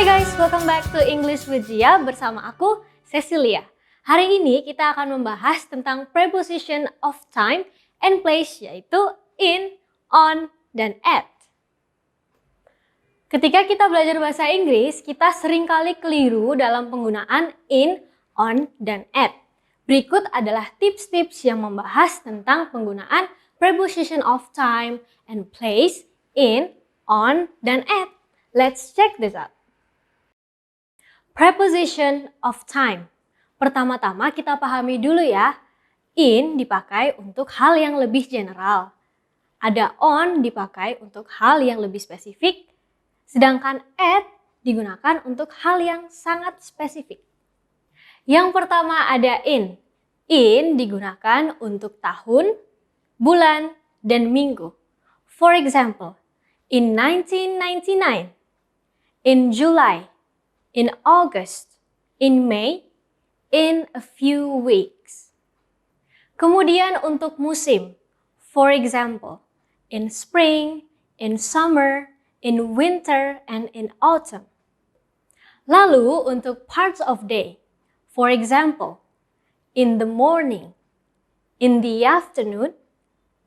guys, welcome back to English with Gia bersama aku, Cecilia. Hari ini kita akan membahas tentang preposition of time and place, yaitu in, on, dan at. Ketika kita belajar bahasa Inggris, kita seringkali keliru dalam penggunaan in, on, dan at. Berikut adalah tips-tips yang membahas tentang penggunaan preposition of time and place in, on, dan at. Let's check this out. Preposition of time. Pertama-tama kita pahami dulu ya. In dipakai untuk hal yang lebih general. Ada on dipakai untuk hal yang lebih spesifik. Sedangkan at digunakan untuk hal yang sangat spesifik. Yang pertama ada in. In digunakan untuk tahun, bulan, dan minggu. For example, in 1999, in July, in August, in May, in a few weeks. Kemudian untuk musim, for example, in spring, in summer, in winter, and in autumn. Lalu untuk parts of day, for example, in the morning, in the afternoon,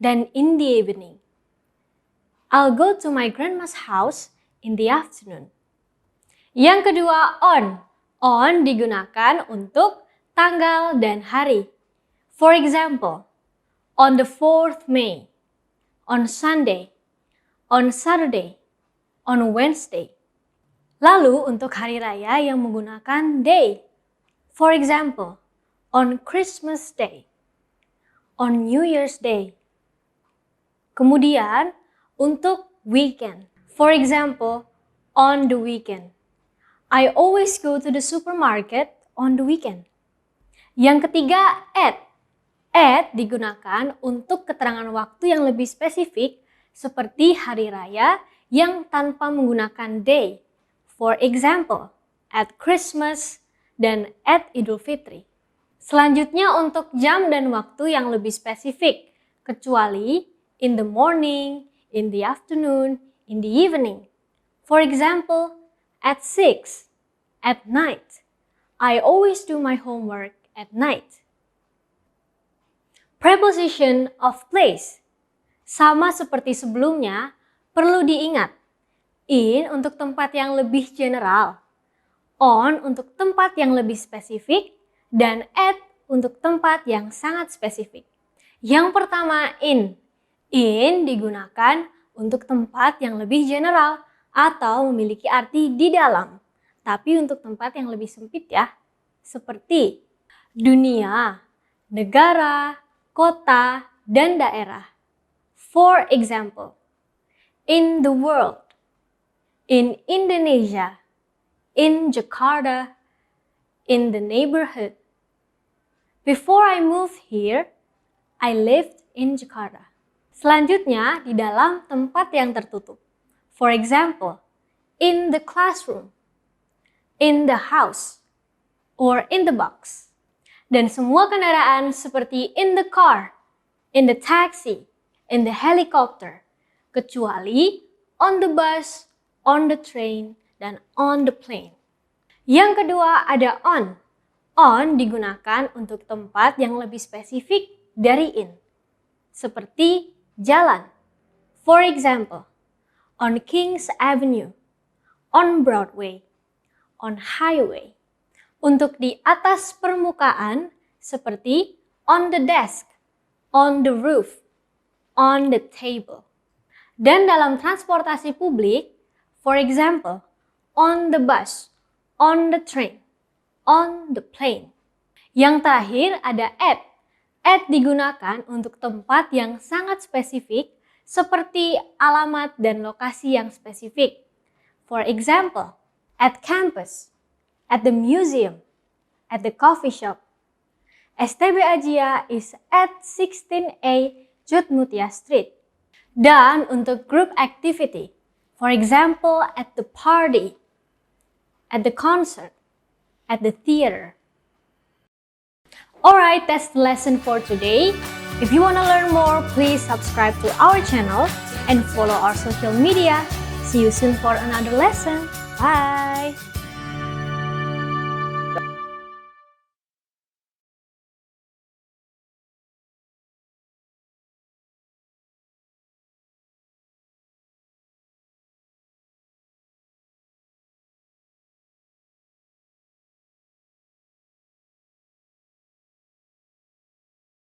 dan in the evening. I'll go to my grandma's house in the afternoon. Yang kedua, on. On digunakan untuk tanggal dan hari. For example, on the 4th May, on Sunday, on Saturday, on Wednesday. Lalu untuk hari raya yang menggunakan day. For example, on Christmas Day, on New Year's Day. Kemudian untuk weekend. For example, on the weekend. I always go to the supermarket on the weekend. Yang ketiga, at. At digunakan untuk keterangan waktu yang lebih spesifik seperti hari raya yang tanpa menggunakan day. For example, at Christmas dan at Idul Fitri. Selanjutnya untuk jam dan waktu yang lebih spesifik, kecuali in the morning, in the afternoon, in the evening. For example, at 6, at night. I always do my homework at night. Preposition of place. Sama seperti sebelumnya, perlu diingat. In untuk tempat yang lebih general. On untuk tempat yang lebih spesifik. Dan at untuk tempat yang sangat spesifik. Yang pertama, in. In digunakan untuk tempat yang lebih general atau memiliki arti di dalam, tapi untuk tempat yang lebih sempit ya, seperti dunia, negara, kota, dan daerah. For example, in the world, in Indonesia, in Jakarta, in the neighborhood. Before I moved here, I lived in Jakarta. Selanjutnya, di dalam tempat yang tertutup. For example, in the classroom, in the house, or in the box. Dan semua kendaraan seperti in the car, in the taxi, in the helicopter, kecuali on the bus, on the train, dan on the plane. Yang kedua ada on. On digunakan untuk tempat yang lebih spesifik dari in, seperti jalan. For example, on Kings Avenue, on Broadway, on highway. Untuk di atas permukaan seperti on the desk, on the roof, on the table. Dan dalam transportasi publik, for example, on the bus, on the train, on the plane. Yang terakhir ada at. At digunakan untuk tempat yang sangat spesifik seperti alamat dan lokasi yang spesifik. For example, at campus, at the museum, at the coffee shop. STB Ajia is at 16A Jutmutia Street. Dan untuk group activity, for example, at the party, at the concert, at the theater. Alright, that's the lesson for today. If you want to learn more, please subscribe to our channel and follow our social media. See you soon for another lesson. Bye!